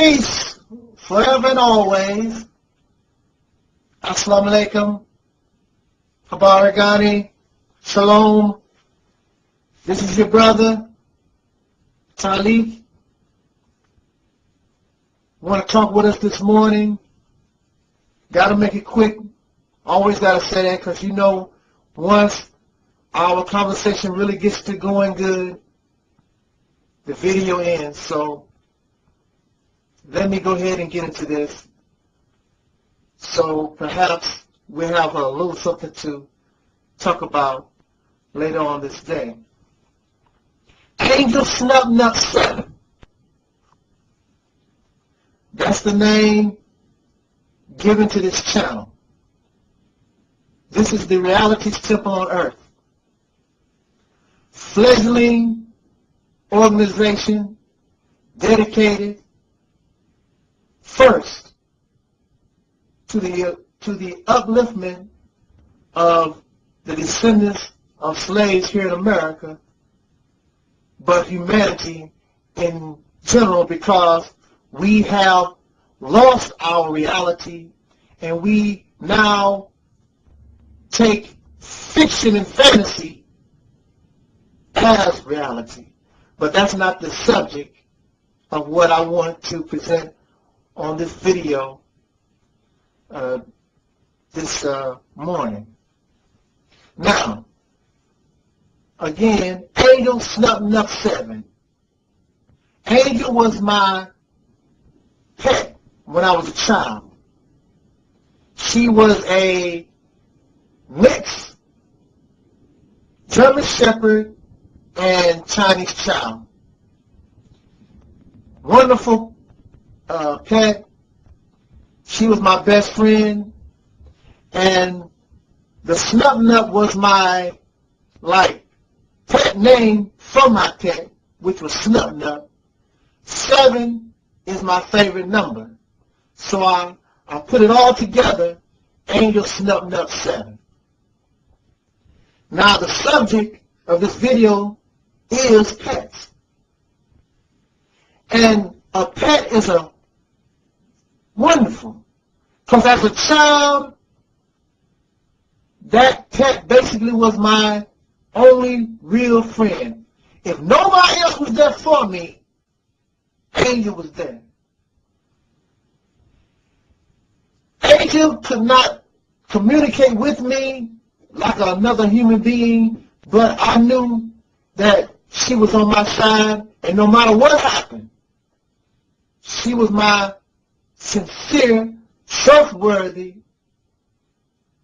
Peace forever and always. Assalamu alaikum. Habarigani. Shalom. This is your brother, Talik. Want to talk with us this morning? Got to make it quick. Always got to say that because you know once our conversation really gets to going good, the video ends. So let me go ahead and get into this. So perhaps we'll have a little something to talk about later on this day. Angel Snub Nut 7. That's the name given to this channel. This is the Reality's Temple on Earth. Fledgling organization dedicated first to the upliftment of the descendants of slaves here in America, but humanity in general, because we have lost our reality and we now take fiction and fantasy as reality. But that's not the subject of what I want to present on this video this morning. Now, again, Angel Snub Nut 7. Angel was my pet when I was a child. She was a mixed German Shepherd and Chinese Chow. Wonderful pet. She was my best friend, and the Snub Nut was my pet name from my pet, which was Snub Nut. 7 is my favorite number, so I put it all together. Angel Snub Nut 7. Now the subject of this video is pets. And a pet is a wonderful, because as a child, that pet basically was my only real friend. If nobody else was there for me, Angel was there. Angel could not communicate with me like another human being, but I knew that she was on my side, and no matter what happened, she was my sincere, trustworthy,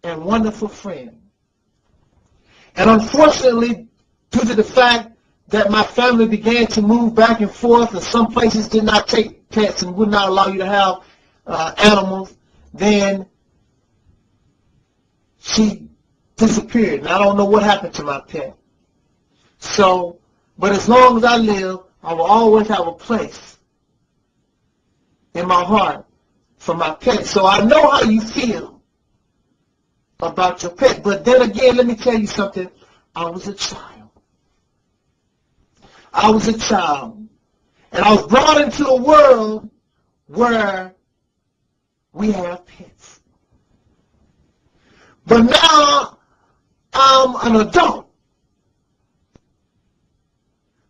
and wonderful friend. And unfortunately, due to the fact that my family began to move back and forth, and some places did not take pets and would not allow you to have animals, then she disappeared. And I don't know what happened to my pet. So, but as long as I live, I will always have a place in my heart for my pet. So I know how you feel about your pet. But then again, let me tell you something. I was a child. I was a child. And I was brought into a world where we have pets. But now I'm an adult.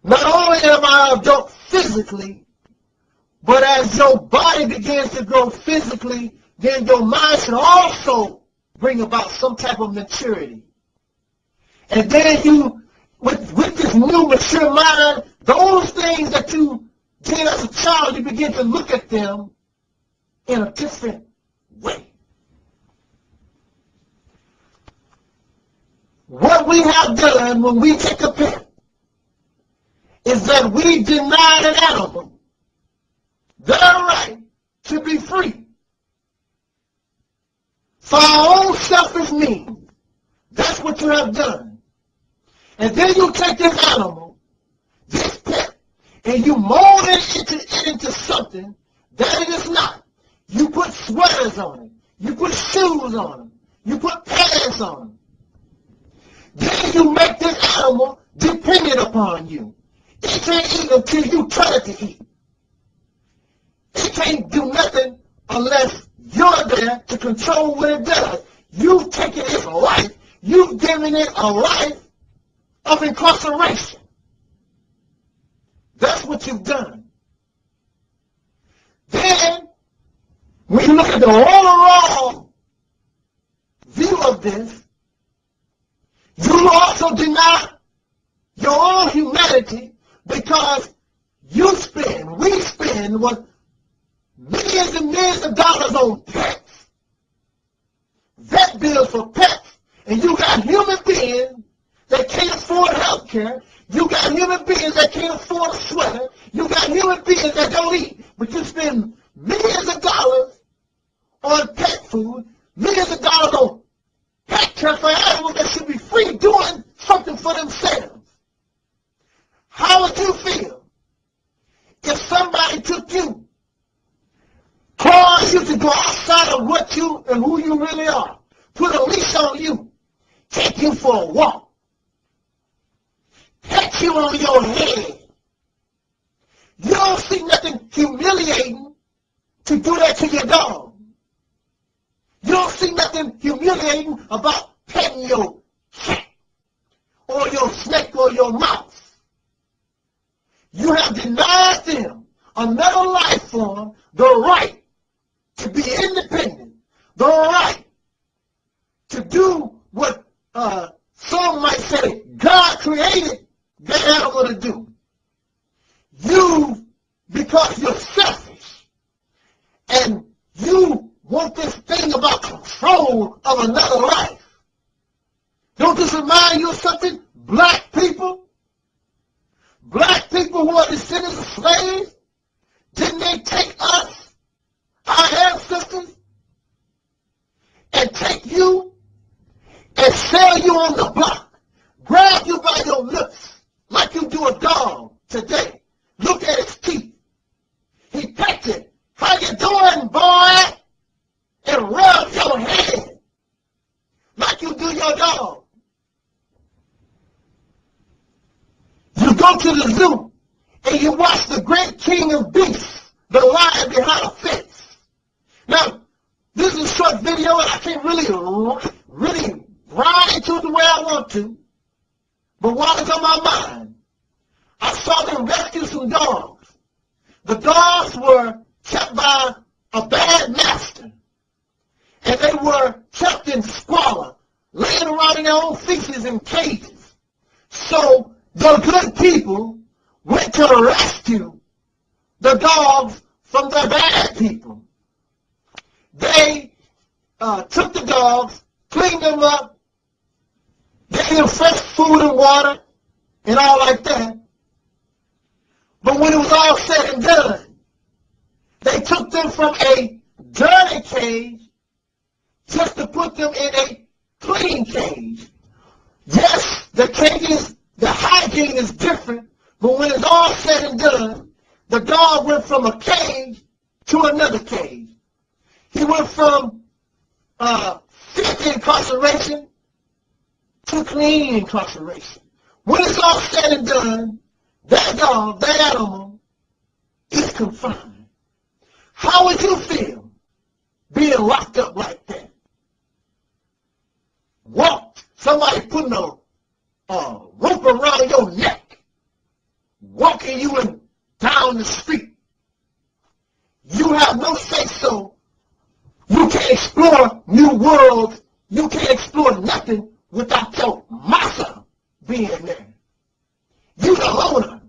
Not only am I an adult physically, but as your body begins to grow physically, then your mind should also bring about some type of maturity. And then you, with this new mature mind, those things that you did as a child, you begin to look at them in a different way. What we have done when we take a pet is that we deny an animal their right to be free for our own selfish means. That's what you have done. And then you take this animal, this pet, and you mold it into something that it is not. You put sweaters on it. You put shoes on them. You put pants on them. Then you make this animal dependent upon you. It can't eat until you tell it to eat. It can't do nothing unless you're there to control what it does. You've taken its life. You've given it a life of incarceration. That's what you've done. Then, when you look at the overall view of this, you also deny your own humanity because we spend what millions and millions of dollars on pets, vet bills for pets, and you got human beings that can't afford health care. You got human beings that can't afford a sweater. You got human beings that don't eat, but you spend millions of dollars on pet food, millions of dollars on pet care for animals that should be free doing something for themselves. How would you feel if somebody took you, caused you to go outside of what you and who you really are, put a leash on you, take you for a walk, pet you on your head? You don't see nothing humiliating to do that to your dog. You don't see nothing humiliating about petting your cat or your snake or your mouse. You have denied them, another life form, the right to be independent, the right to do what some might say God created that animal to do. You, because you're selfish, and you want this thing about control of another life. Don't this remind you of something? Black people who are descendants of slaves, didn't they take us, our ancestors, and take you and sell you on the block, grab you by your lips like you do a dog today? Look at his teeth. He pets it. How you doing, boy? And rub your head like you do your dog. You go to the zoo and you watch the great king of beasts, the lion behind a fence. Now, this is a short video and I can't really ride into it the way I want to. But while it's on my mind, I saw them rescue some dogs. The dogs were kept by a bad master. And they were kept in squalor, laying around in their own feces in cages. So the good people went to rescue the dogs from the bad people. They took the dogs, cleaned them up, gave them fresh food and water, and all like that. But when it was all said and done, they took them from a dirty cage just to put them in a clean cage. Yes, the hygiene is different, but when it's all said and done, the dog went from a cage to another cage. He went from filthy incarceration to clean incarceration. When it's all said and done, that dog, that animal, is confined. How would you feel being locked up like that? Somebody putting a rope around your neck, walking you down the street. You have no say-so. You can't explore new worlds. You can't explore nothing without your massa being there. You the owner.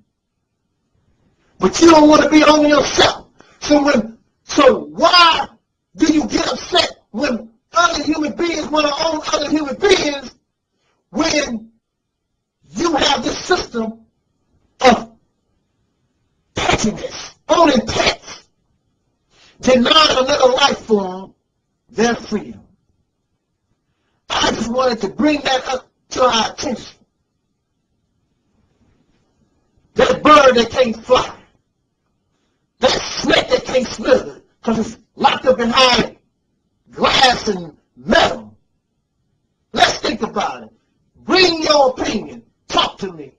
But you don't want to be owner yourself. So why do you get upset when other human beings want to own other human beings when you have this system of pettiness, owning pets, denying another life form their freedom? I just wanted to bring that up to our attention. That bird that can't fly, that snake that can't slither because it's locked up behind glass and metal. Let's think about it. Bring your opinion. Talk to me.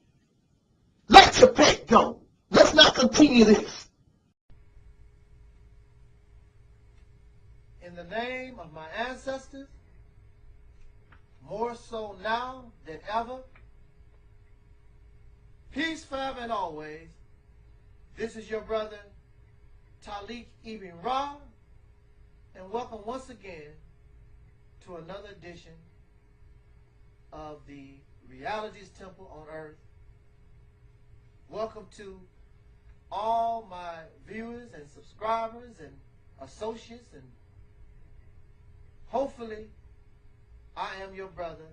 Let your pet go. Let's not continue this. In the name of my ancestors, more so now than ever, peace forever and always. This is your brother, Talik Ibn Ra, and welcome once again to another edition of the Realities Temple on Earth. Welcome to all my viewers and subscribers and associates, and hopefully I am your brother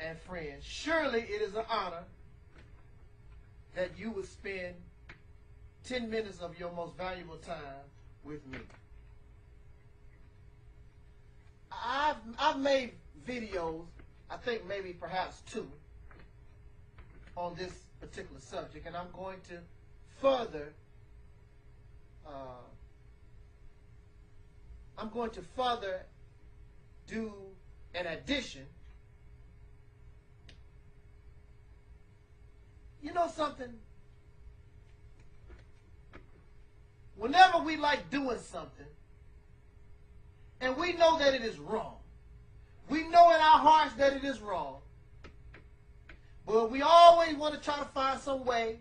and friend. Surely it is an honor that you would spend 10 minutes of your most valuable time with me. I've made videos, I think maybe perhaps 2, on this particular subject, and I'm going to further do an addition. You know something? Whenever we like doing something and we know that it is wrong, we know in our hearts that it is wrong, but we always want to try to find some way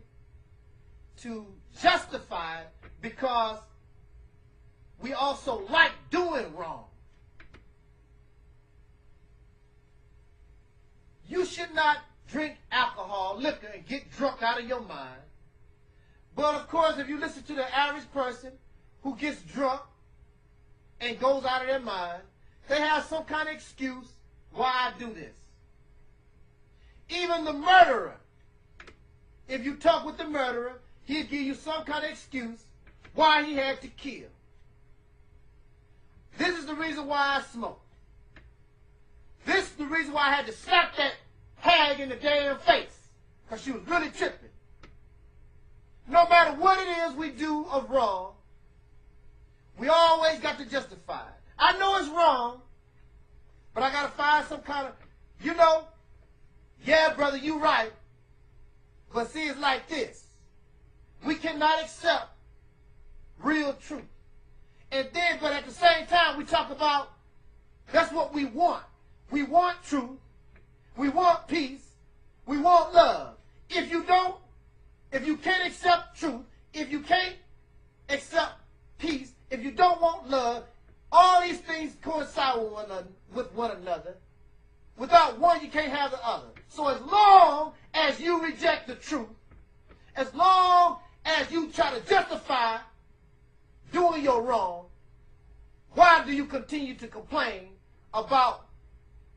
to justify it because we also like doing wrong. You should not drink alcohol, liquor, and get drunk out of your mind. But of course, if you listen to the average person who gets drunk and goes out of their mind, they have some kind of excuse why I do this. Even the murderer, if you talk with the murderer, he'll give you some kind of excuse why he had to kill. This is the reason why I smoke. This is the reason why I had to slap that hag in the damn face, because she was really tripping. No matter what it is we do of wrong, we always got to justify it. I know it's wrong, but I got to find some kind of, yeah, brother, you right. But see, it's like this. We cannot accept real truth. And then, but at the same time, we talk about that's what we want. We want truth. We want peace. We want love. If you can't accept truth, if you can't accept peace, if you don't want love, all these things coincide with one another. Without one, you can't have the other. So as long as you reject the truth, as long as you try to justify doing your wrong, why do you continue to complain about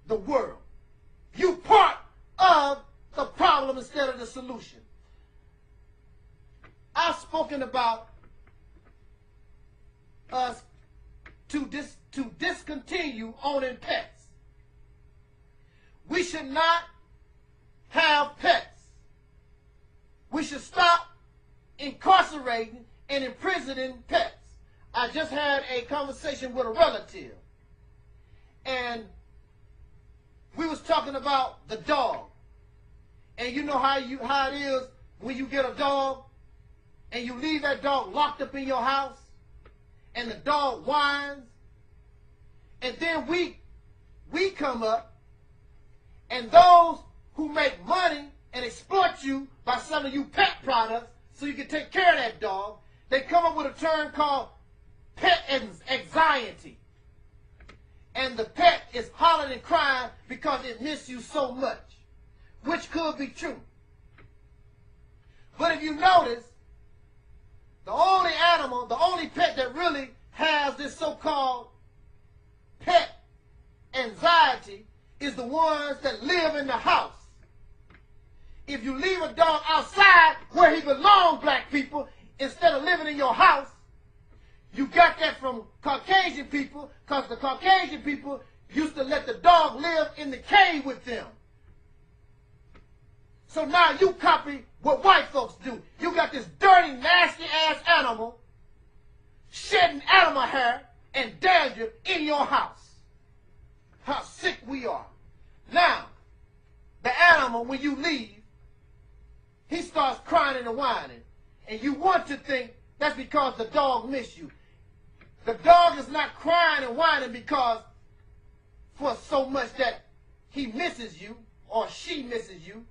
the world? You part of the problem instead of the solution. I've spoken about us to discontinue owning pets. We should not have pets. We should stop incarcerating and imprisoning pets. I just had a conversation with a relative, and we was talking about the dog. And you know how it is when you get a dog and you leave that dog locked up in your house and the dog whines, and then we come up, and those who make money and exploit you by selling you pet products so you can take care of that dog, they come up with a term called pet anxiety. And the pet is hollering and crying because it misses you so much, which could be true. But if you notice, the only animal, the only pet that really has this so-called pet anxiety is the ones that live in the house. If you leave a dog outside where he belongs, black people, instead of living in your house, you got that from Caucasian people, because the Caucasian people used to let the dog live in the cave with them. So now you copy what white folks do. You got this dirty, nasty-ass animal shedding animal hair and dander in your house. How sick we are. Now, the animal, when you leave, he starts crying and whining. And you want to think that's because the dog missed you. The dog is not crying and whining because for so much that he misses you or she misses you.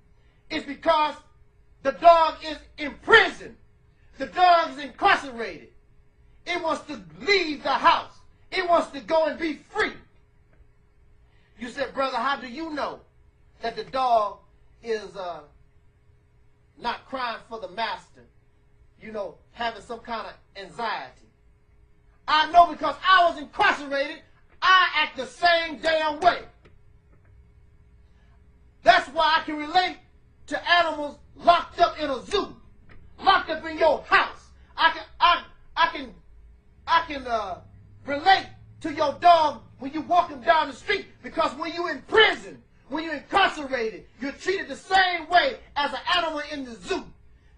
It's because the dog is in prison. The dog is incarcerated. It wants to leave the house. It wants to go and be free. You said, brother, how do you know that the dog is not crying for the master, you know, having some kind of anxiety? I know because I was incarcerated, I act the same damn way. That's why I can relate to animals locked up in a zoo, locked up in your house. I can relate to your dog when you walk him down the street, because when you're in prison, when you're incarcerated, you're treated the same way as an animal in the zoo,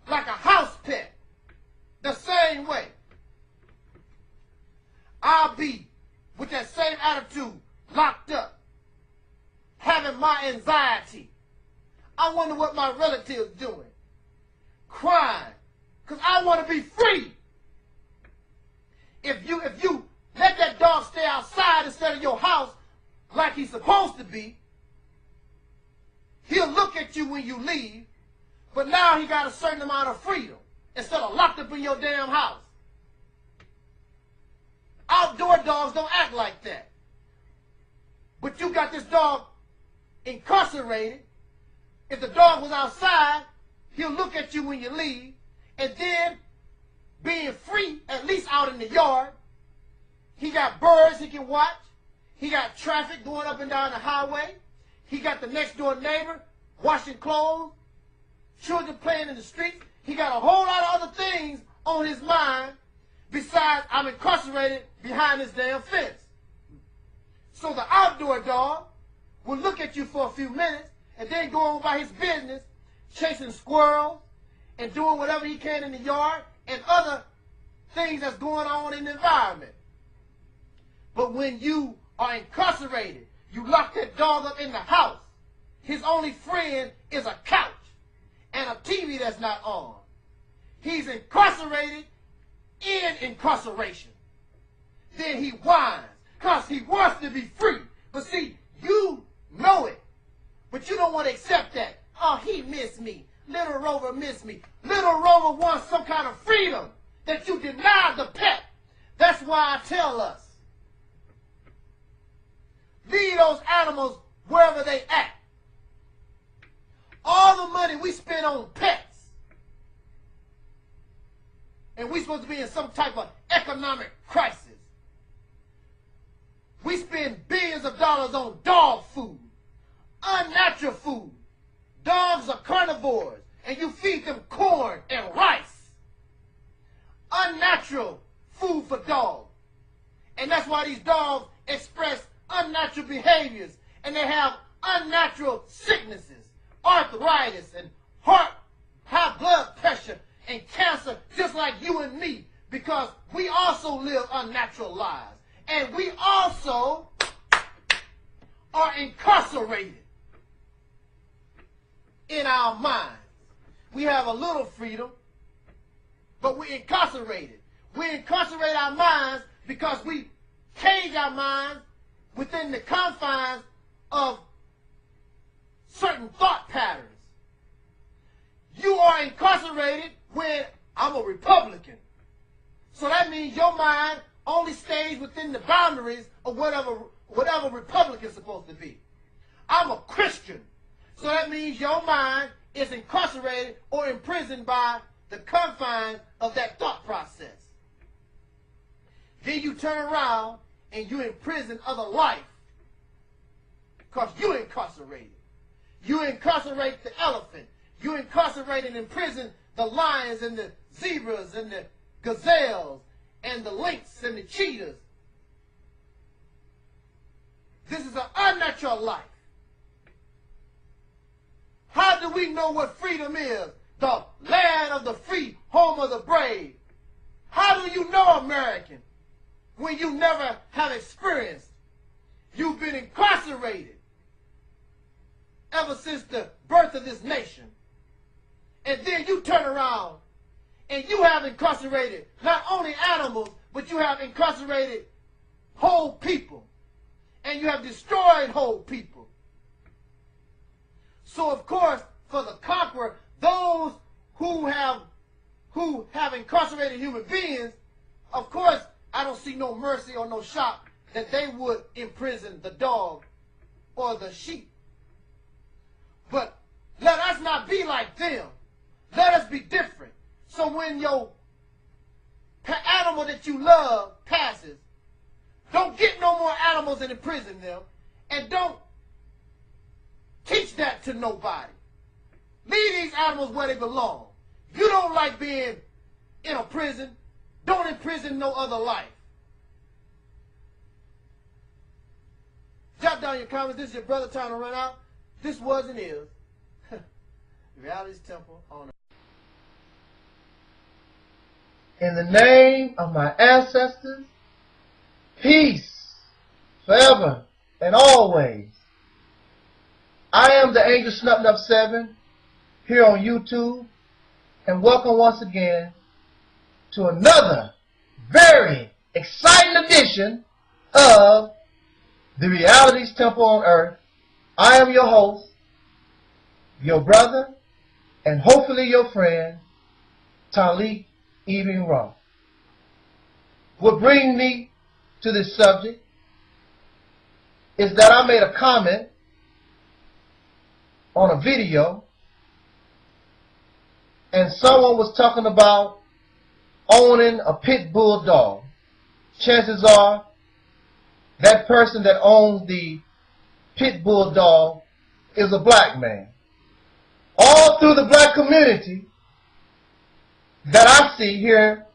like a house pet, the same way. I'll be with that same attitude, locked up, having my anxiety. I wonder what my relative's doing, crying, because I want to be free. If you let that dog stay outside instead of your house like he's supposed to be, he'll look at you when you leave, but now he got a certain amount of freedom instead of locked up in your damn house. Outdoor dogs don't act like that. But you got this dog incarcerated. If the dog was outside, he'll look at you when you leave, and then being free, at least out in the yard, he got birds he can watch. He got traffic going up and down the highway. He got the next door neighbor washing clothes, children playing in the streets. He got a whole lot of other things on his mind besides I'm incarcerated behind this damn fence. So the outdoor dog will look at you for a few minutes and then go on by his business, chasing squirrels and doing whatever he can in the yard and other things that's going on in the environment. But when you are incarcerated, you lock that dog up in the house. His only friend is a couch and a TV that's not on. He's incarcerated in incarceration. Then he whines because he wants to be free. But see, you know it, but you don't want to accept that. Oh, he missed me. Little Rover missed me. Little Rover wants some kind of freedom that you denied the pet. That's why I tell us, leave those animals wherever they at. All the money we spend on pets, and we're supposed to be in some type of economic crisis. We spend billions of dollars on dog food, unnatural food. Dogs are carnivores, and you feed them corn and rice. Unnatural food for dogs. And that's why these dogs express unnatural behaviors, and they have unnatural sicknesses, arthritis, and heart, high blood pressure, and cancer, just like you and me, because we also live unnatural lives. And we also are incarcerated in our minds. We have a little freedom, but we're incarcerated. We incarcerate our minds because we cage our minds within the confines of certain thought patterns. You are incarcerated when I'm a Republican. So that means your mind only stays within the boundaries of whatever Republican is supposed to be. I'm a Christian. So that means your mind is incarcerated or imprisoned by the confines of that thought process. Then you turn around and you imprison other life because you incarcerated. You incarcerate the elephant. You incarcerate and imprison the lions and the zebras and the gazelles and the lynx and the cheetahs. This is an unnatural life. How do we know what freedom is? The land of the free, home of the brave. How do you know American when you never have experienced? You've been incarcerated ever since the birth of this nation. And then you turn around and you have incarcerated not only animals, but you have incarcerated whole people, and you have destroyed whole people. So of course, for the conqueror, those who have incarcerated human beings, of course, I don't see no mercy or no shock that they would imprison the dog or the sheep. But let us not be like them. Let us be different. So when your animal that you love passes, don't get no more animals and imprison them, and don't teach that to nobody. Leave these animals where they belong. If you don't like being in a prison, don't imprison no other life. Jot down your comments. This is your brother trying to run out. This was and is Reality's Temple on Earth. In the name of my ancestors, peace forever and always. I am the Angel Snupnup 7 here on YouTube, and welcome once again to another very exciting edition of the Reality's Temple on Earth. I am your host, your brother, and hopefully your friend, Talik Evening Raw. What brings me to this subject is that I made a comment on a video, and someone was talking about owning a pit bull dog. Chances are that person that owns the pit bull dog is a black man. All through the black community that I see here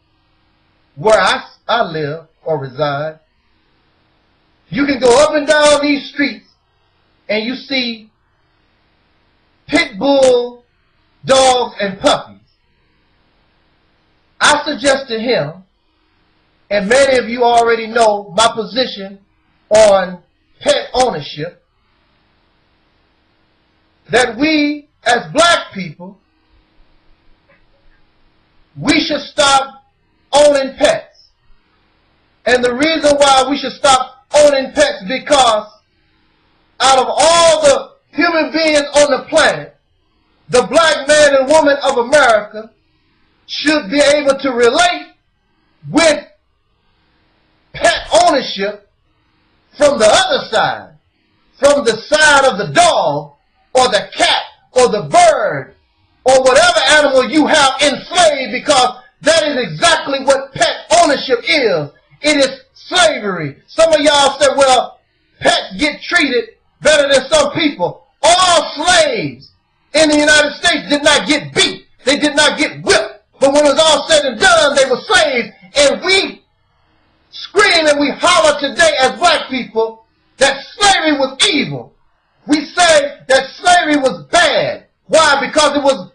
where I live or reside, you can go up and down these streets and you see pit bull dogs and puppies. I suggested him, and many of you already know my position on pet ownership, that we as black people, we should stop owning pets. And the reason why we should stop owning pets, because out of all the human beings on the planet, the black man and woman of America should be able to relate with pet ownership from the other side, from the side of the dog or the cat or the bird or whatever animal you have enslaved, because that is exactly what pet ownership is. It is slavery. Some of y'all say, well, pets get treated better than some people. All slaves in the United States did not get beat. They did not get whipped. But when it was all said and done, they were slaves. And we scream and we holler today as black people that slavery was evil. We say that slavery was bad. Why? Because it was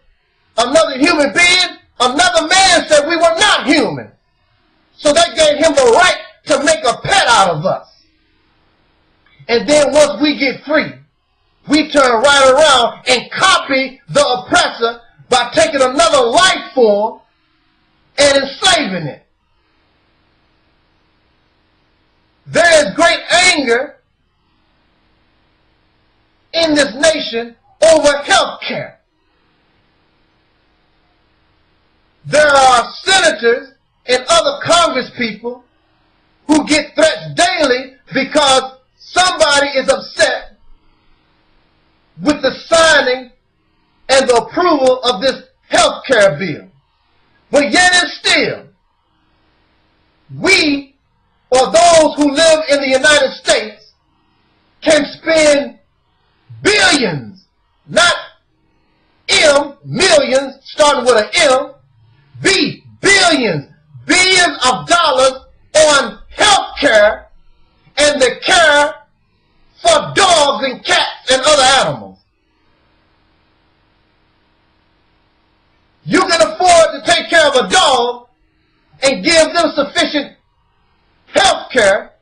another human being. Another man said we were not human. So that gave him the right to make a pet out of us. And then once we get free, we turn right around and copy the oppressor by taking another life form and enslaving it. There is great anger in this nation over health care. There are senators and other Congress people who get threats daily because somebody is upset with the signing and the approval of this health care bill. But yet and still, we, or those who live in the United States, can spend billions, not millions, starting with an M, billions of dollars on health care and the care for dogs and cats and other animals. You can afford to take care of a dog and give them sufficient health care,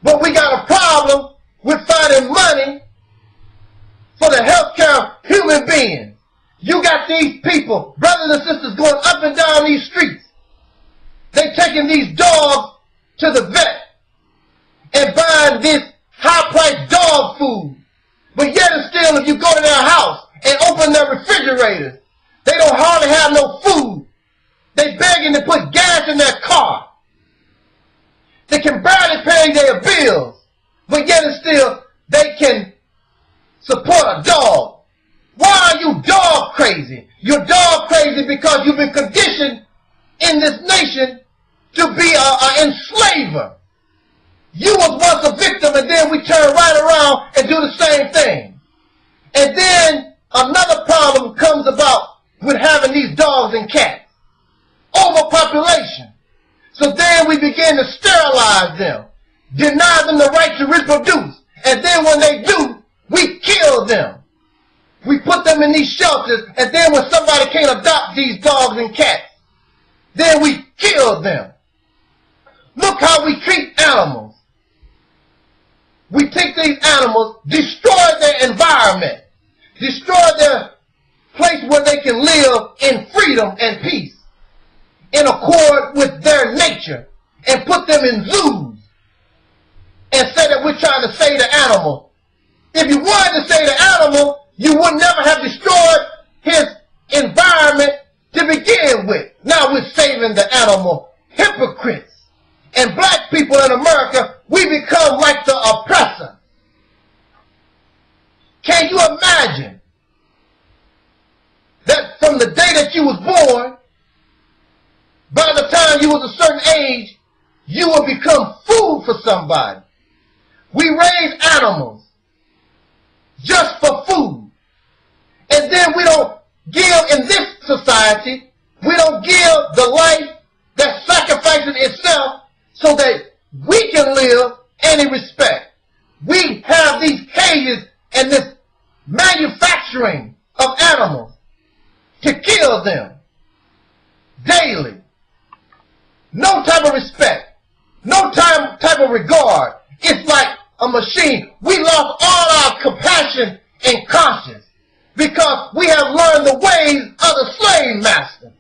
but we got a problem with finding money for the health care of human beings. You got these people, brothers and sisters, going up and down these streets, They taking these dogs to the vet and buying this high-priced dog food. But yet and still, if you go to their house and open their refrigerators, they don't hardly have no food. They begging to put gas in their car. They can barely pay their bills. But yet and still, they can support a dog. Why are you dog crazy? You're dog crazy because you've been conditioned in this nation to be an enslaver. You was once a victim, and then we turn right around and do the same thing. And then another problem comes about with having these dogs and cats. Overpopulation. So then we begin to sterilize them, deny them the right to reproduce. And then when they do, we kill them. We put them in these shelters, and then when somebody can't adopt these dogs and cats, then we kill them. Look how we treat animals. We take these animals, destroy their environment, destroy their place where they can live in freedom and peace, in accord with their nature, and put them in zoos, and say that we're trying to save the animal. If you wanted to save the animal, you would never have destroyed his environment to begin with. Now we're saving the animal. Hypocrites. And black people in America, we become like the oppressor. Can you imagine that from the day that you was born, by the time you was a certain age, you will become food for somebody? We raise animals just for food. And then we don't give, in this society, we don't give the life that sacrifices itself so that we can live any respect. We have these cages and this manufacturing of animals to kill them daily. No type of respect. No type of regard. It's like a machine. We lost all our compassion and conscience because we have learned the ways of the slave master.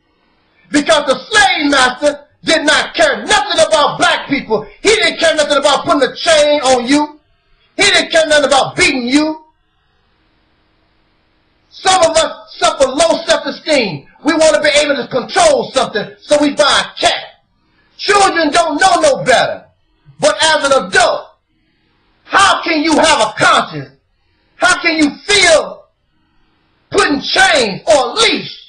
Because the slave master did not care nothing about black people. He didn't care nothing about putting a chain on you. He didn't care nothing about beating you. Some of us suffer low self-esteem. We want to be able to control something, so we buy a cat. Children don't know no better. But as an adult, how can you have a conscience? How can you feel putting chains or a leash?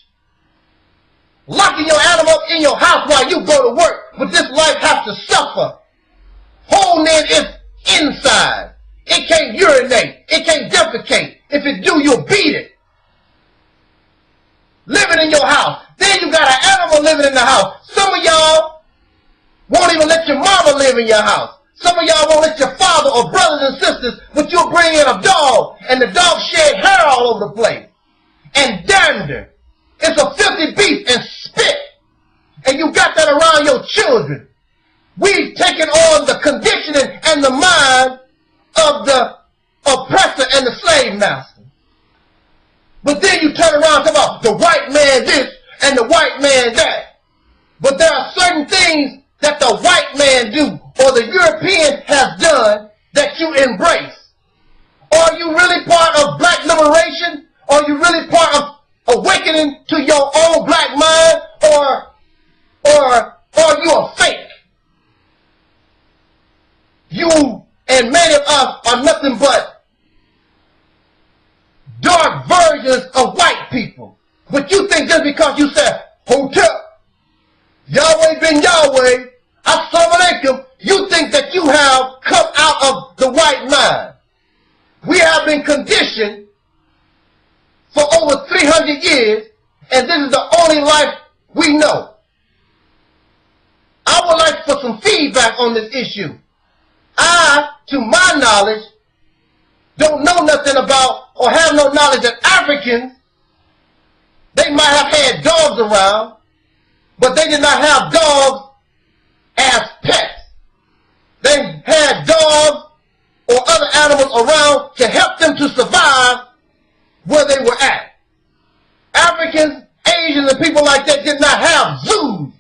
Locking your animal up in your house while you go to work, but this life has to suffer. Holding in its inside. It can't urinate. It can't defecate. If it do, you'll beat it. Living in your house. Then you got an animal living in the house. Some of y'all won't even let your mama live in your house. Some of y'all won't let your father or brothers and sisters, but you'll bring in a dog, and the dog shed hair all over the place. And dander. It's a filthy beast and spit. And you got that around your children. We've taken on the conditioning and the mind of the oppressor and the slave master. But then you turn around and talk about the white man this and the white man that. But there are certain things that the white man do or the European has done that you embrace. Are you really part of black liberation? Are you really part of awakening to your own black mind, or are you a fake? You and many of us are nothing but dark versions of white people. But you think just because you said, Hotep, Yahweh ben Yahweh, Assalamu alaikum, you think that you have come out of the white mind. We have been conditioned for over 300 years, and this is the only life we know. I would like for some feedback on this issue. I, to my knowledge, don't know nothing about or have no knowledge that Africans, they might have had dogs around, but they did not have dogs as pets. They had dogs or other animals around to help them to survive where they were at. Africans, Asians, and people like that did not have zoos.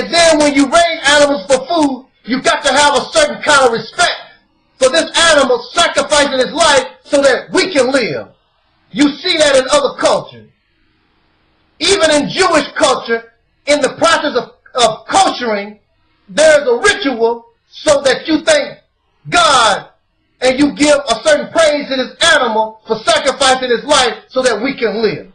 And then when you raise animals for food, you got to have a certain kind of respect for this animal sacrificing his life so that we can live. You see that in other cultures. Even in Jewish culture, in the process of koshering, there's a ritual so that you thank God and you give a certain praise to this animal for sacrificing his life so that we can live.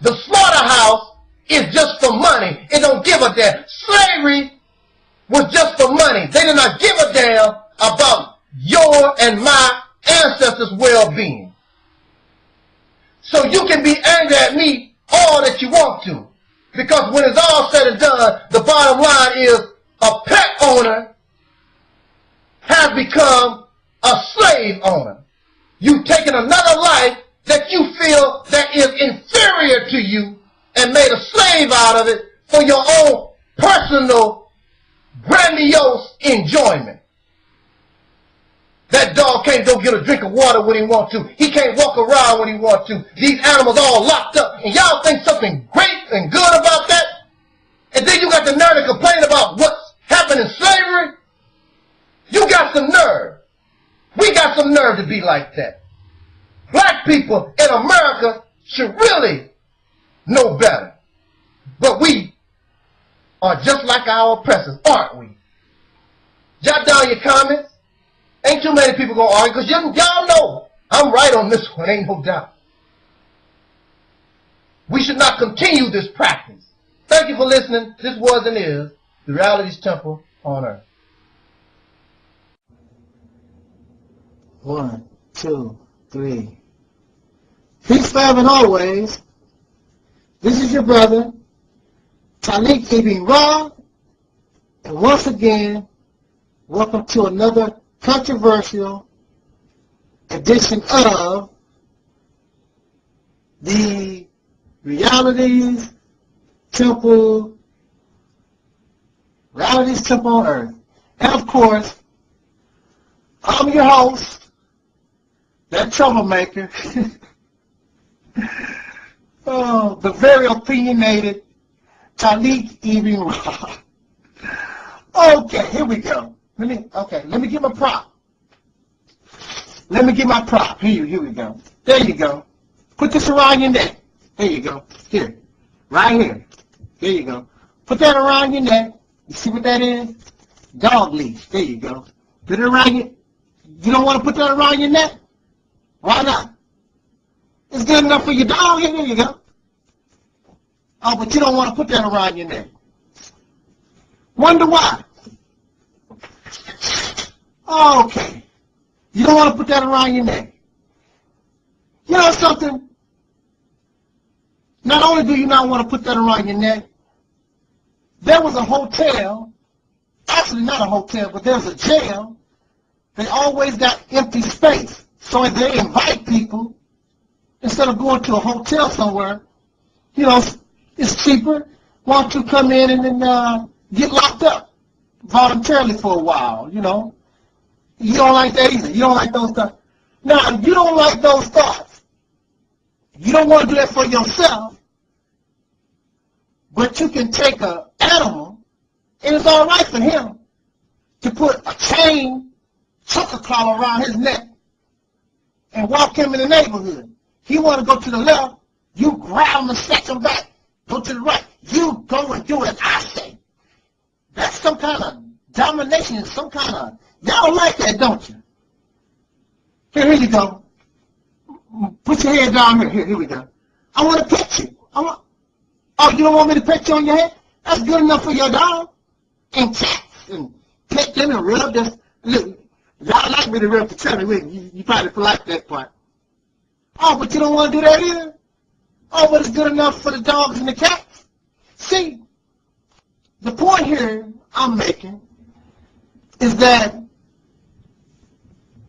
The slaughterhouse is just for money. It don't give a damn. Slavery was just for money. They did not give a damn about your and my ancestors' well-being. So you can be angry at me all that you want to. Because when it's all said and done, the bottom line is a pet owner has become a slave owner. You've taken another life that you feel that is inferior to you and made a slave out of it for your own personal grandiose enjoyment. That dog can't go get a drink of water when he wants to. He can't walk around when he wants to. These animals all locked up. And y'all think something great and good about that? And then you got the nerve to complain about what's happened in slavery? You got some nerve. We got some nerve to be like that. Black people in America should really know better. But we are just like our oppressors, aren't we? Jot down your comments. Ain't too many people going to argue because y'all know I'm right on this one, ain't no doubt. We should not continue this practice. Thank you for listening. This was and is the Reality's Temple on Earth. 1, 2, 3. Peace, love, and always. This is your brother, Talik Ibn Ra, and once again, welcome to another controversial edition of the Reality's Temple on Earth. And of course, I'm your host, that troublemaker, the very opinionated Talik Ibn Ra. Okay, here we go. Let me get my prop. Let me get my prop. Here we go. There you go. Put this around your neck. There you go. Here. Right here. There you go. Put that around your neck. You see what that is? Dog leash. There you go. Put it around your... You don't want to put that around your neck? Why not? It's good enough for your dog. Here, there you go. Oh, but you don't want to put that around your neck. Wonder why? Okay. You don't want to put that around your neck. You know something? Not only do you not want to put that around your neck, there was a hotel, actually not a hotel, but there's a jail. They always got empty space. So if they invite people, instead of going to a hotel somewhere, you know, it's cheaper. Why don't you come in and then get locked up voluntarily for a while, you know? You don't like that either. You don't like those thoughts. Now, you don't like those thoughts. You don't want to do that for yourself, but you can take an animal, and it's all right for him to put a chain, choker collar around his neck, and walk him in the neighborhood. He want to go to the left, you grab him and set him back. Go to the right. You go and do as I say. That's some kind of domination, some kind of... Y'all like that, don't you? Here you go. Put your head down here. Here we go. I want to pet you. Oh, you don't want me to pet you on your head? That's good enough for your dog. And cats. And pet them and rub this. Look, y'all like me to rub the tummy with you. You probably like that part. Oh, but you don't want to do that either? Oh, but it's good enough for the dogs and the cats? See, the point here I'm making is that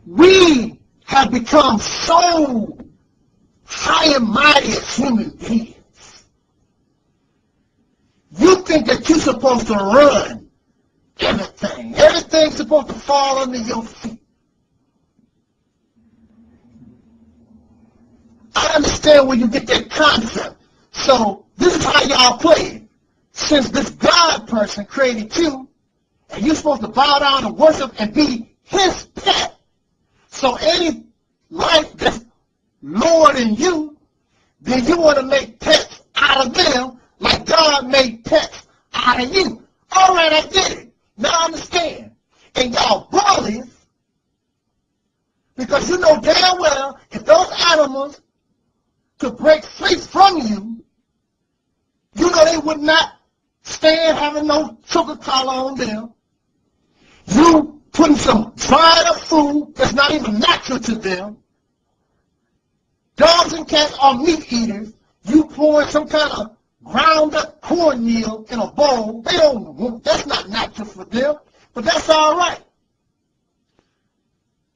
we have become so high and mighty as human beings. You think that you're supposed to run everything. Everything's supposed to fall under your feet. I understand where you get that concept. So this is how y'all play it. since this God person created you, and you're supposed to bow down and worship and be his pet, so any life that's lower than you, then you want to make pets out of them like God made pets out of you. All right, I get it. Now I understand. And y'all bullies, because you know damn well if those animals could break free from you, you know they would not stand having no sugar collar on them. You putting some dried up food that's not even natural to them. Dogs and cats are meat eaters. You pouring some kind of ground up cornmeal in a bowl. They don't want, that's not natural for them, but that's all right.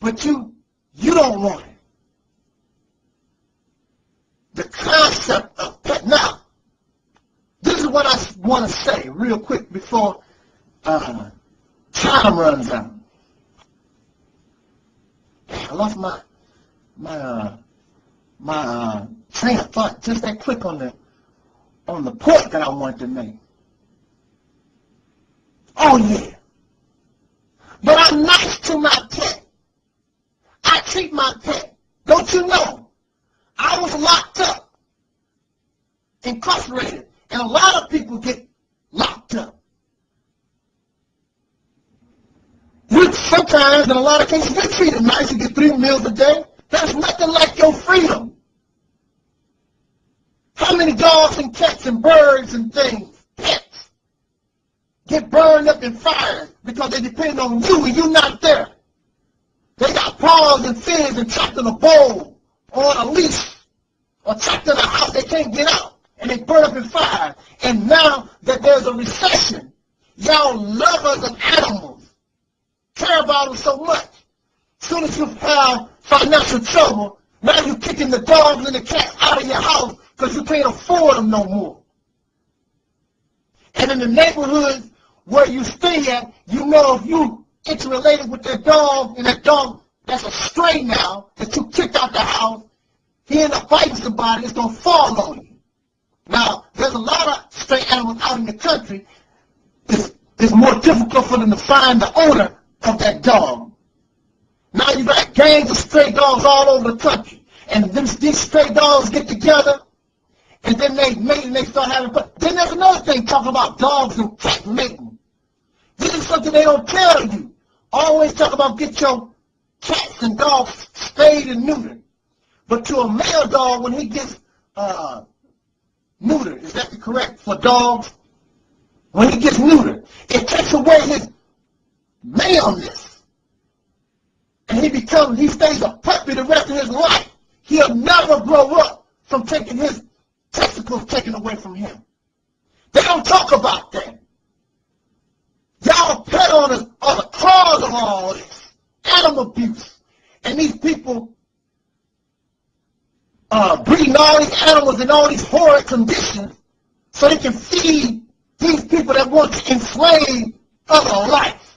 But you don't want it. The concept of pet. Now, this is what I want to say real quick before time runs out. I lost my train of thought just that quick on the point that I wanted to make. Oh yeah. But I'm nice to my pet. I treat my pet. Don't you know? I was locked up, incarcerated, and a lot of people get locked up. Sometimes, in a lot of cases, you're treated nice. You get 3 meals a day. That's nothing like your freedom. How many dogs and cats and birds and things, pets, get burned up in fires because they depend on you and you're not there? They got paws and fins and trapped in a bowl or on a leash or trapped in a house they can't get out, and they burn up in fire. And now that there's a recession, y'all lovers of animals care about them so much. As soon as you have financial trouble, now you're kicking the dogs and the cats out of your house because you can't afford them no more. And in the neighborhoods where you stay at, you know if you interrelated with that dog, and that dog that's a stray now that you kicked out the house, he end up fighting somebody, it's going to fall on you. Now, there's a lot of stray animals out in the country. It's more difficult for them to find the owner of that dog. Now you got gangs of stray dogs all over the country. And these stray dogs get together, and then they mate and they start having... But then there's another thing talking about dogs and cat mating. This is something they don't tell you. Always talk about get your cats and dogs spayed and neutered. But to a male dog, when he gets neutered, is that correct for dogs? When he gets neutered, it takes away his maleness. And he stays a puppy the rest of his life. He'll never grow up from taking his testicles taken away from him. They don't talk about that. Y'all pet owners are the cause of all this animal abuse. And these people breeding all these animals in all these horrid conditions so they can feed these people that want to enslave other life.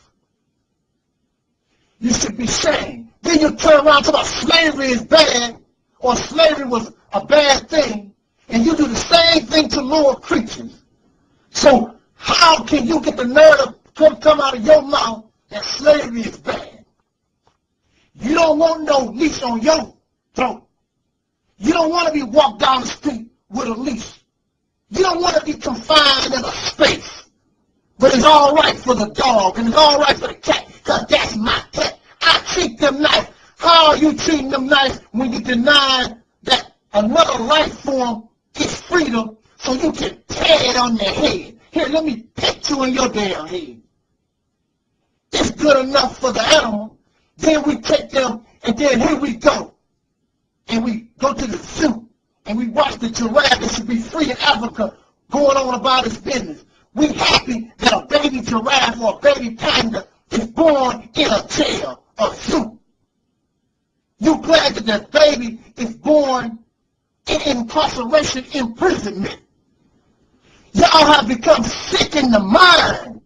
You should be shamed. Then you turn around and talk about slavery is bad, or slavery was a bad thing, and you do the same thing to lower creatures. So how can you get the nerve to come out of your mouth that slavery is bad? You don't want no leash on your throat. You don't want to be walked down the street with a leash. You don't want to be confined in a space. But it's all right for the dog, and it's all right for the cat, because that's my pet. I treat them nice. How are you treating them nice when you deny that another life form gets freedom so you can tear it on their head? Here, let me pet you in your damn head. It's good enough for the animal. Then we take them, and then here we go. And we go to the zoo, and we watch the giraffe that should be free in Africa going on about its business. We happy that a baby giraffe or a baby panda is born in a jail or zoo. You glad that that baby is born in incarceration, imprisonment. Y'all have become sick in the mind.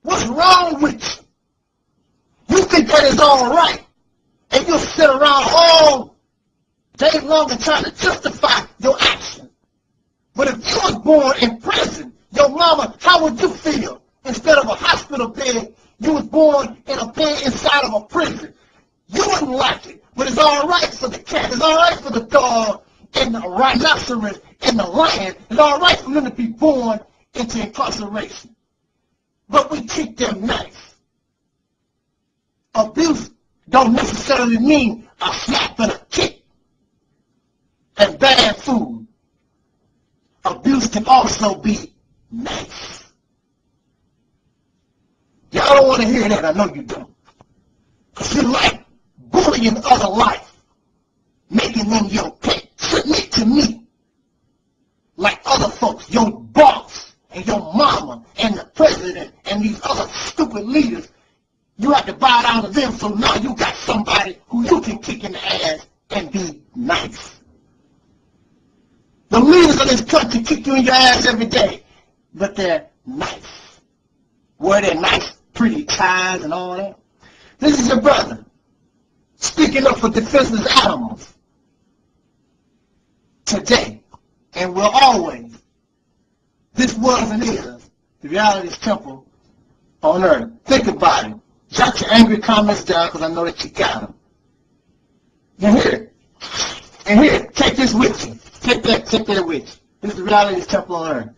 What's wrong with you? You think that is all right, and you'll sit around all day long and try to justify your actions. But if you was born in prison, your mama, how would you feel? Instead of a hospital bed, you was born in a bed inside of a prison. You wouldn't like it, but it's all right for the cat. It's all right for the dog and the rhinoceros and the lion. It's all right for them to be born into incarceration. But we treat them nice. Abuse don't necessarily mean a slap and a kick and bad food. Abuse can also be nice. Y'all don't want to hear that. I know you don't. Because you like bullying other life, making them your pet. Submit to me like other folks, your boss and your mama and the president and these other stupid leaders. You have to bow down to them, so now you got somebody who you can kick in the ass and be nice. The leaders of this country kick you in your ass every day, but they're nice. Wear their nice, pretty ties and all that. This is your brother, speaking up for defenseless animals today, and will always. This was and is the reality's temple on earth. Think about it. Jot your angry comments down, because I know that you got them. And here, take this with you. Take that with you. This is the reality's temple on earth.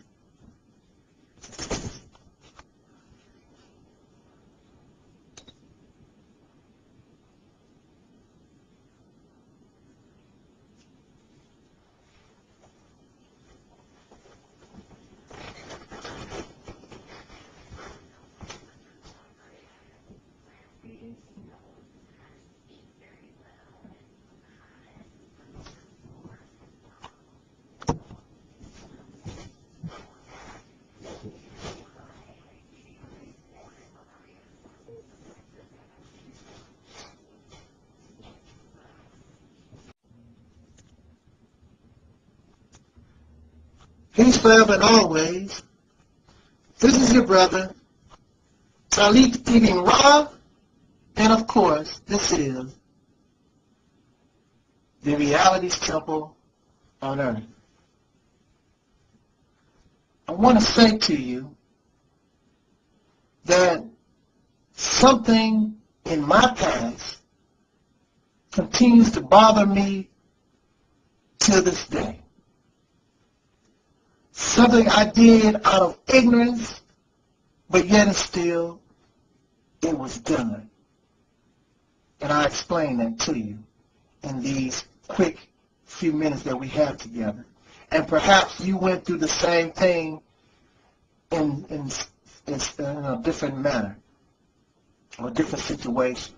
Peace forever and always. This is your brother, Talik eating raw, and of course, this is the reality's temple on earth. I want to say to you that something in my past continues to bother me to this day. Something I did out of ignorance, but yet and still, it was done. And I explain that to you in these quick few minutes that we have together. And perhaps you went through the same thing in a different manner or a different situation.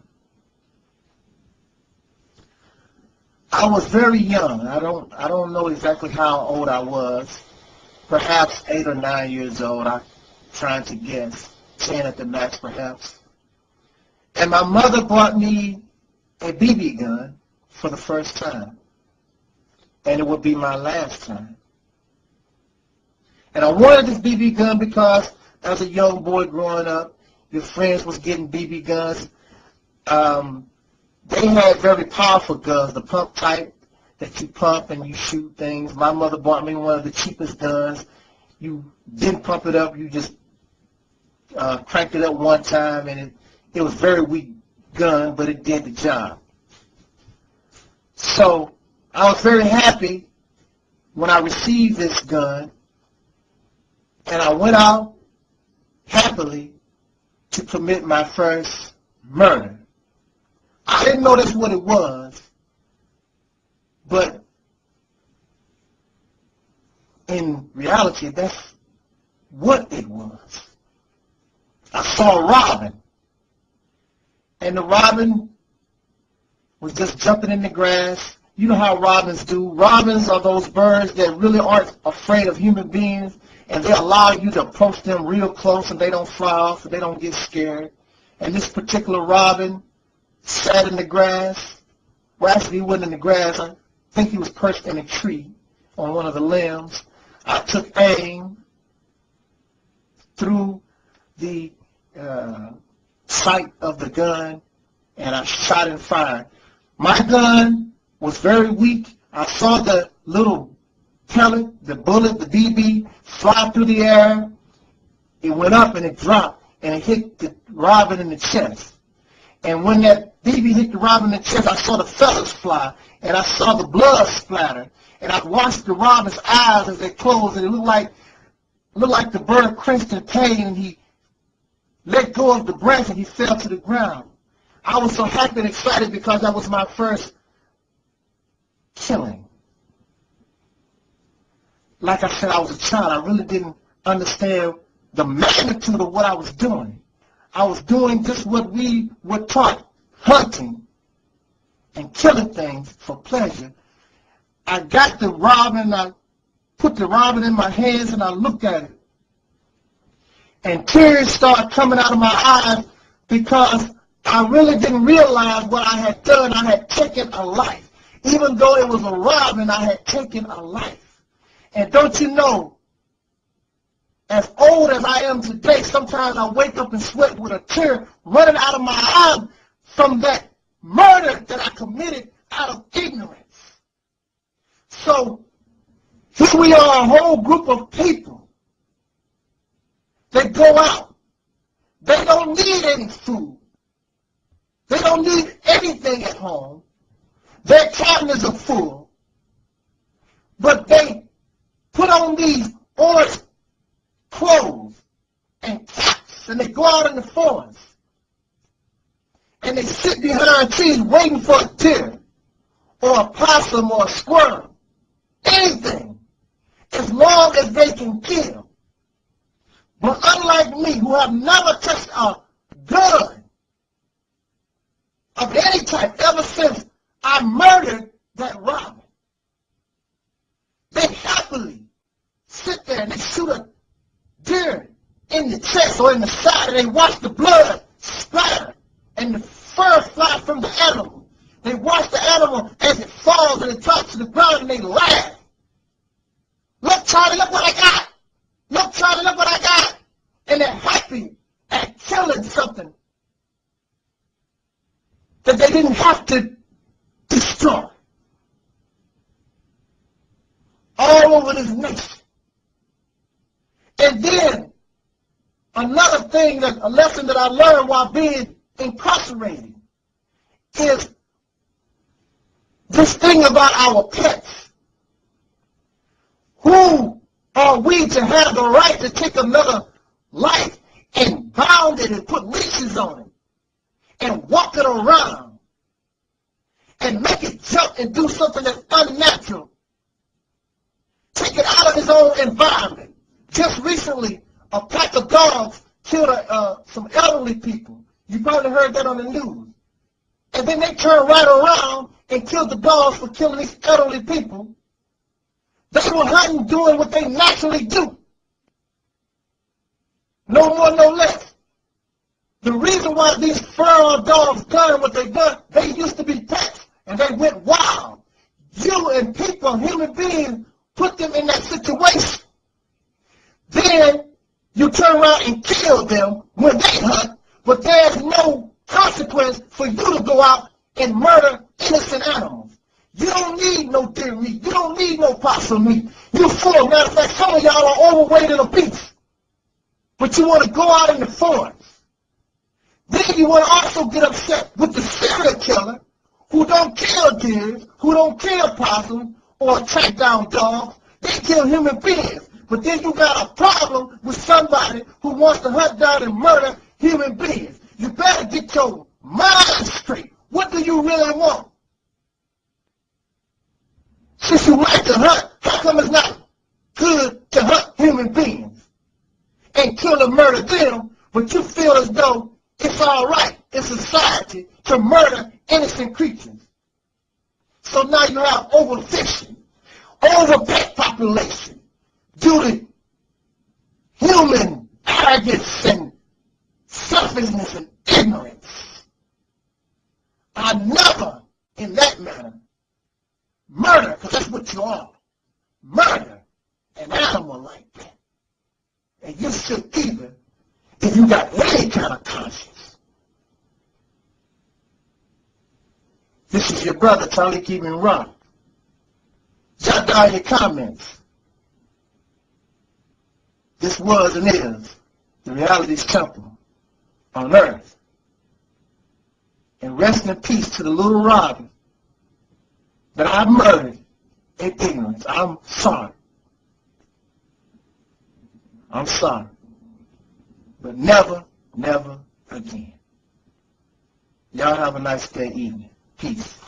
I was very young. I don't know exactly how old I was. Perhaps 8 or 9 years old. I'm trying to guess. 10 at the max, perhaps. And my mother bought me a BB gun for the first time. And it would be my last time. And I wanted this BB gun because as a young boy growing up, your friends was getting BB guns. They had very powerful guns, the pump type that you pump and you shoot things. My mother bought me one of the cheapest guns. You didn't pump it up, you just cranked it up one time, and it was a very weak gun, but it did the job. So I was very happy when I received this gun, and I went out happily to commit my first murder. I didn't know that's what it was, but in reality, that's what it was. I saw a robin, and the robin was just jumping in the grass. You know how robins do. Robins are those birds that really aren't afraid of human beings, and they allow you to approach them real close, and they don't fly off, and they don't get scared. And this particular robin sat in the grass. Well, actually, he wasn't in the grass. I think he was perched in a tree on one of the limbs. I took aim through the sight of the gun, and I shot and fired. My gun was very weak. I saw the little pellet, the bullet, the BB, fly through the air. It went up and it dropped, and it hit the robin in the chest. And when that BB hit the robin in the chest, I saw the feathers fly, and I saw the blood splatter, and I watched the robin's eyes as they closed, and it looked like the bird cringed in pain, and he let go of the branch, and he fell to the ground. I was so happy and excited because that was my first killing. Like I said, I was a child. I really didn't understand the magnitude of what I was doing. I was doing just what we were taught, hunting and killing things for pleasure. I got the robin, I put the robin in my hands, and I looked at it. And tears started coming out of my eyes because I really didn't realize what I had done. I had taken a life. Even though it was a robin, I had taken a life. And don't you know, as old as I am today, sometimes I wake up and sweat with a tear running out of my eye from that murder that I committed out of ignorance. So here we are, a whole group of people. They go out. They don't need any food. They don't need anything at home. Their cabinets are full. But they put on these orange clothes and caps, and they go out in the forest. And they sit behind trees waiting for a deer or a possum or a squirrel. Anything, as long as they can kill. But unlike me, who have never touched a gun of any type ever since I murdered that robin, they happily sit there and they shoot a deer in the chest or in the side, and they watch the blood splatter and the fur fly from the animal. They watch the animal as it falls and it drops to the ground, and they laugh. Look, Charlie, look what I got. Look, Charlie, look what I got. And they're happy at killing something that they didn't have to destroy. All over this nation. And then, another thing, a lesson that I learned while being incarcerated is this thing about our pets. Who are we to have the right to take another life and bound it and put leashes on it and walk it around and make it jump and do something that's unnatural? Take it out of his own environment. Just recently, a pack of dogs killed some elderly people. You probably heard that on the news. And then they turned right around and killed the dogs for killing these elderly people. They were hunting, doing what they naturally do. No more, no less. The reason why these feral dogs done what they done, they used to be pets, and they went wild. You and people, human beings, put them in that situation. Then you turn around and kill them when they hunt, but there's no consequence for you to go out and murder innocent animals. You don't need no deer meat. You don't need no possum meat. You're full. Matter of fact, some of y'all are overweight and obese. But you want to go out in the forest. Then you want to also get upset with the serial killer who don't kill deer, who don't kill possums or track down dogs. They kill human beings. But then you got a problem with somebody who wants to hunt down and murder human beings. You better get your mind straight. What do you really want? Since you like to hunt, how come it's not good to hunt human beings and kill and murder them, but you feel as though it's all right in society to murder innocent creatures? So now you have overfishing, overpet population, due to human arrogance and selfishness and ignorance. I never, in that manner, murder, because that's what you are. Murder an animal like that. And you should either, if you got any kind of conscience. This is your brother, Charlie Keeping Rock. Jot down your comments. This was and is the reality's temple on earth. And rest in peace to the little Robin that I murdered in ignorance. I'm sorry. I'm sorry. But never, never again. Y'all have a nice day, evening. Peace.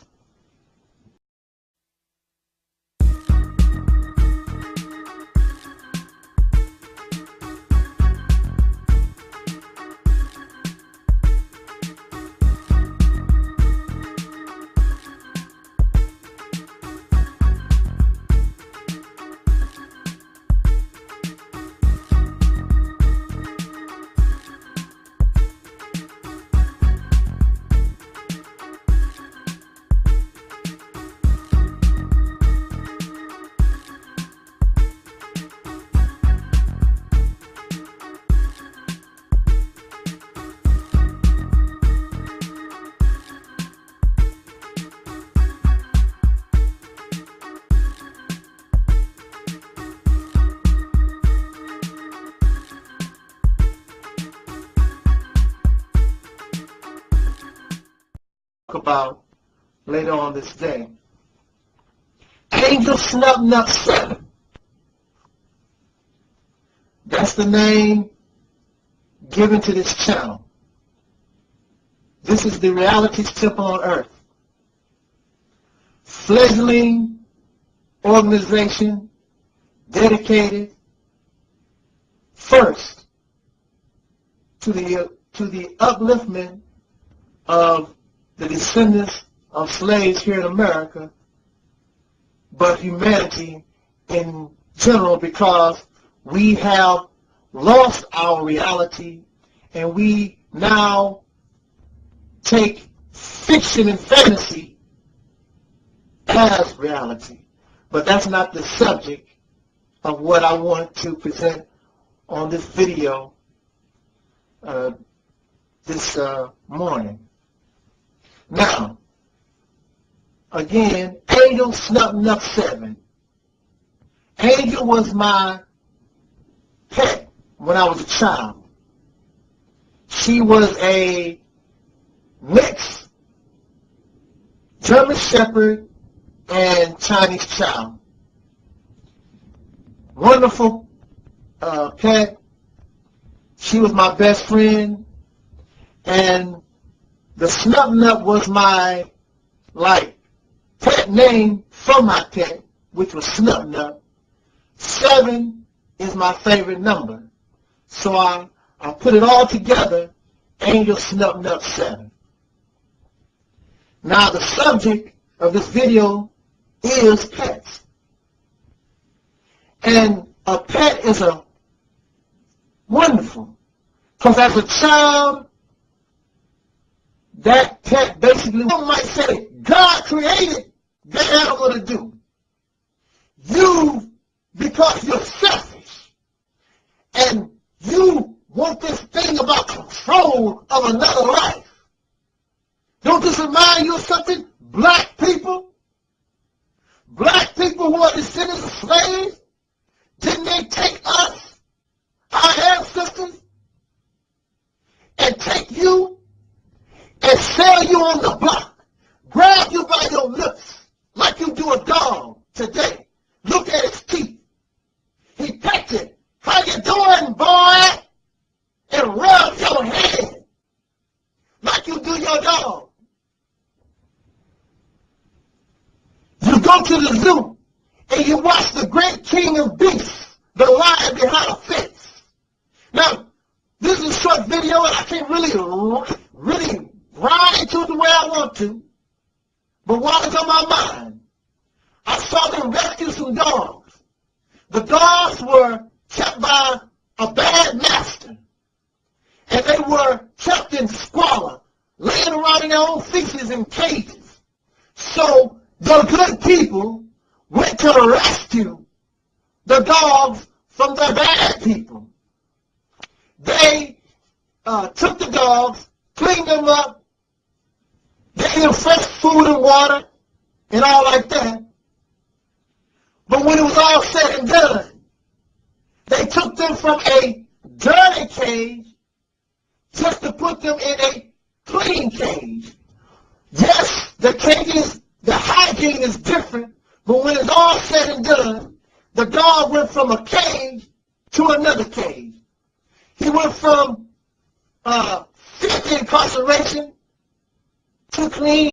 About later on this day. Angel Snub Nut 7. That's the name given to this channel. This is the reality's temple on earth. Fledgling organization dedicated first to the upliftment of the descendants of slaves here in America, but humanity in general, because we have lost our reality and we now take fiction and fantasy as reality. But that's not the subject of what I want to present on this video this morning. Now, again, Angel Snub Nut 7. Angel was my pet when I was a child. She was a mixed German Shepherd and Chinese child. Wonderful pet. She was my best friend, and the Snub Nut was my, pet name for my pet, which was Snub Nut. 7 is my favorite number. So I put it all together, Angel Snub Nut 7. Now the subject of this video is pets. And a pet is a wonderful, because as a child, that pet basically, one might say, God created that animal to do. You, because you're selfish, and you want this thing about control of another life. Don't this remind you of something? Black people who are descendants of slaves, didn't they take us, our ancestors, and take you and sell you on the block, grab you by your lips like you do a dog today. Look at his teeth. He pets it. How you doing, boy? And rub your head like you do your dog. You go to the zoo and you watch the great king of beasts, the lion behind a fence. Now, this is a short video and I can't really ride into it the way I want to, but while it's on my mind, I saw them rescue some dogs. The dogs were kept by a bad master, and they were kept in squalor, laying around in their own feces in cages. So the good people went to rescue the dogs from the bad people. They took the dogs, cleaned them up, gave them fresh food and water and all like that. But when it was all said and done, they took them from a dirty cage just to put them in a clean cage. Yes, the hygiene is different, but when it's all said and done, the dog went from a cage to another cage. He went from filthy incarceration to clean.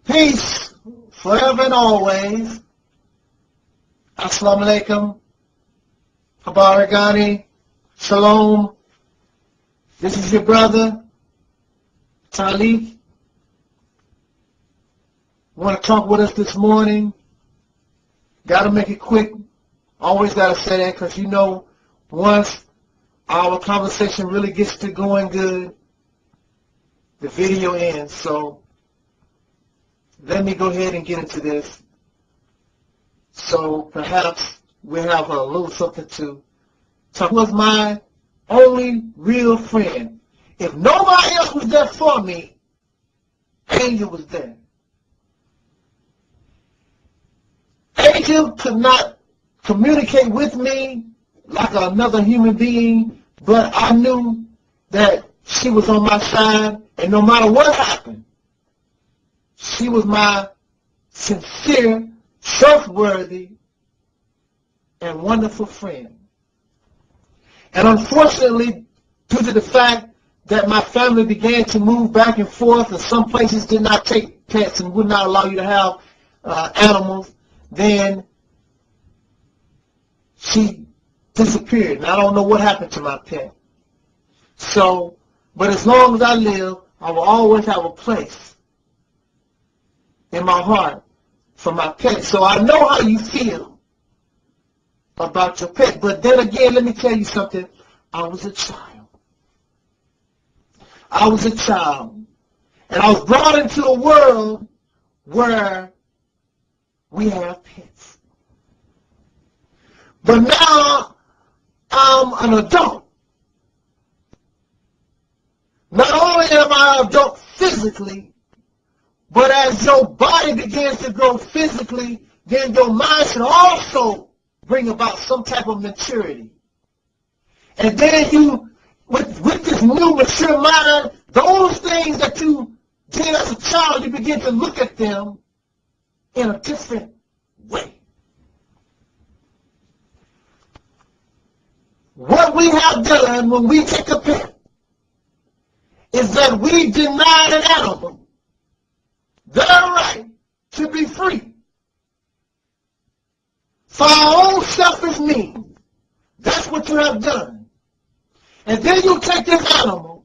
Peace forever and always. Assalamu alaikum. Habaragani. Shalom. This is your brother, Talik. Want to talk with us this morning? Got to make it quick. Always got to say that because you know once our conversation really gets to going good, the video ends. So let me go ahead and get into this. So perhaps we'll have a little something to talk. Was my only real friend. If nobody else was there for me, Angel was there. Angel could not communicate with me like another human being, but I knew that she was on my side, and no matter what happened, she was my sincere, trustworthy, and wonderful friend. And unfortunately, due to the fact that my family began to move back and forth, and some places did not take pets and would not allow you to have animals, then she disappeared. And I don't know what happened to my pet. So, but as long as I live, I will always have a place in my heart for my pet. So I know how you feel about your pet. But then again, let me tell you something. I was a child. I was a child. And I was brought into a world where we have pets. But now I'm an adult. Not only am I an adult physically, but as your body begins to grow physically, then your mind should also bring about some type of maturity. And then you, with this new mature mind, those things that you did as a child, you begin to look at them in a different way. What we have done when we take a pet is that we deny an animal their right to be free for our own selfish means. That's what you have done. And then you take this animal,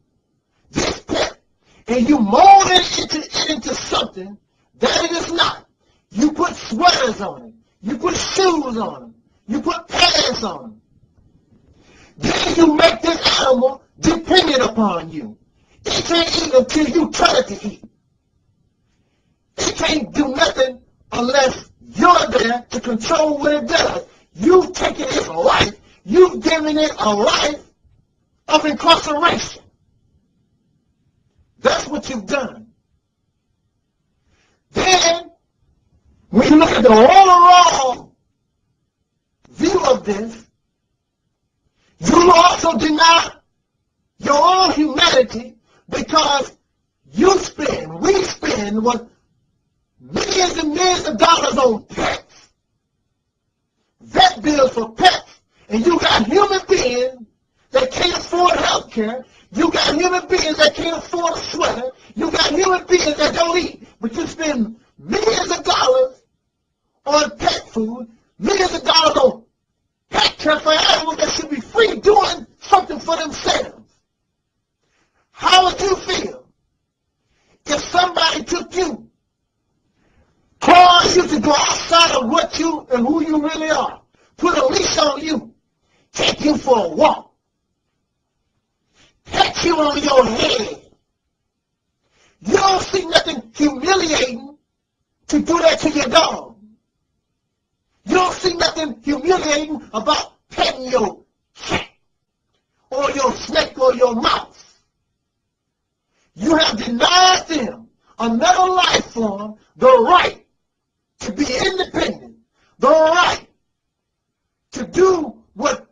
this pet, and you mold it into something that it is not. You put sweaters on it. You put shoes on it. You put pants on it. Then you make this animal dependent upon you. It can't eat until you tell it to eat. It can't do nothing unless you're there to control what it does. You've taken its life. You've given it a life of incarceration. That's what you've done. Then, when you look at the overall view of this, you also deny your own humanity because we spend what millions and millions of dollars on pets, vet bills for pets, and you got human beings that can't afford health care. You got human beings that can't afford a sweater. You got human beings that don't eat, but you spend millions of dollars on pet food, millions of dollars on pet care for animals that should be free doing something for themselves. How would you feel if somebody took you, caused you to go outside of what you and who you really are, put a leash on you, take you for a walk, pet you on your head? You don't see nothing humiliating to do that to your dog. You don't see nothing humiliating about petting your cat or your snake or your mouse. You have denied them, another life form, the right to be independent, the right to do what